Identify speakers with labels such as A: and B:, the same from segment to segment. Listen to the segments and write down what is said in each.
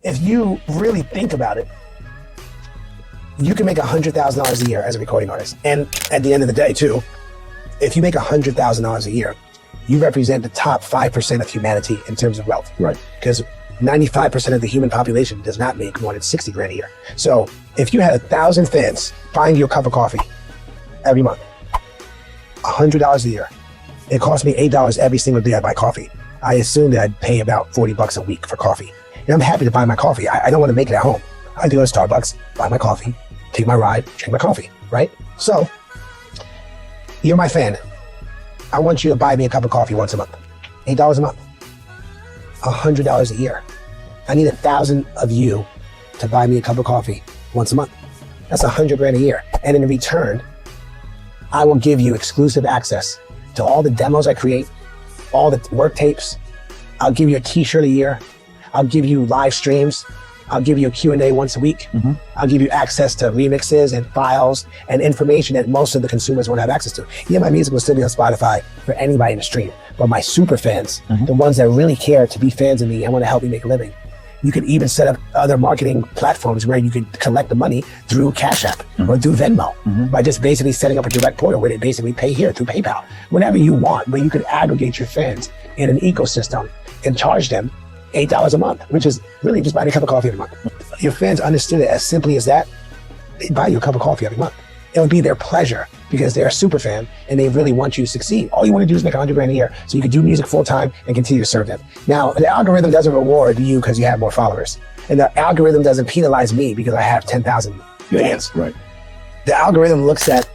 A: if you really think about it, you can make $100,000 a year as a recording artist. And at the end of the day too, if you make $100,000 a year, you represent the top 5% of humanity in terms of wealth.
B: Right.
A: Because 95% of the human population does not make more than 60 grand a year. So if you had 1,000 fans buying you a cup of coffee every month, $100 a year, it costs me $8 every single day I buy coffee. I assume that I'd pay about $40 a week for coffee. And I'm happy to buy my coffee. I don't want to make it at home. I do go to Starbucks, buy my coffee, take my ride, drink my coffee, right? So you're my fan. I want you to buy me a cup of coffee once a month, $8 a month, $100 a year. I need 1,000 of you to buy me a cup of coffee once a month. That's 100 grand a year. And in return, I will give you exclusive access to all the demos I create, all the work tapes. I'll give you a t-shirt a year. I'll give you live streams. I'll give you a Q&A once a week. Mm-hmm. I'll give you access to remixes and files and information that most of the consumers won't have access to. Yeah, my music will still be on Spotify for anybody in the stream, but my super fans, the ones that really care to be fans of me and want to help me make a living, you could even set up other marketing platforms where you could collect the money through Cash App or through Venmo by just basically setting up a direct portal where they basically pay here through PayPal, whatever you want, where you could aggregate your fans in an ecosystem and charge them $8 a month, which is really just buying a cup of coffee every month. Your fans understood it as simply as that. They buy you a cup of coffee every month. It would be their pleasure because they're a super fan and they really want you to succeed. All you want to do is make 100 grand a year so you can do music full time and continue to serve them. Now, the algorithm doesn't reward you because you have more followers. And the algorithm doesn't penalize me because I have 10,000 fans.
B: Right.
A: The algorithm looks at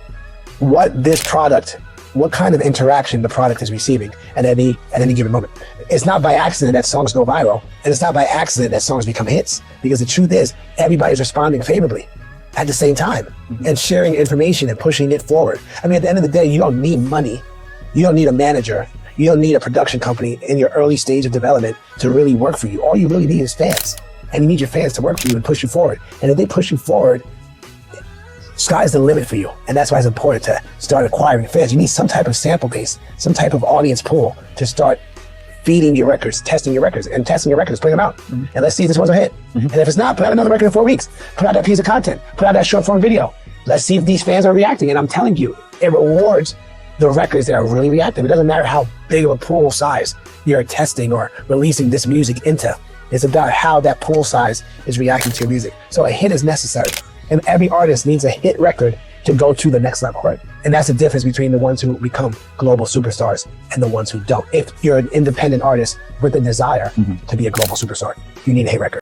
A: what this product, what kind of interaction the product is receiving at any given moment. It's not by accident that songs go viral, and it's not by accident that songs become hits, because the truth is everybody's responding favorably at the same time and sharing information and pushing it forward. I mean, at the end of the day, you don't need money. You don't need a manager. You don't need a production company in your early stage of development to really work for you. All you really need is fans, and you need your fans to work for you and push you forward. And if they push you forward, sky's the limit for you. And that's why it's important to start acquiring fans. You need some type of sample base, some type of audience pool to start feeding your records, testing your records, and testing your records, bring them out. And let's see if this one's a hit. And if it's not, put out another record in 4 weeks. Put out that piece of content. Put out that short form video. Let's see if these fans are reacting. And I'm telling you, it rewards the records that are really reactive. It doesn't matter how big of a pool size you're testing or releasing this music into. It's about how that pool size is reacting to your music. So a hit is necessary. And every artist needs a hit record to go to the next level. Right. And that's the difference between the ones who become global superstars and the ones who don't. If you're an independent artist with a desire to be a global superstar, you need a hit record.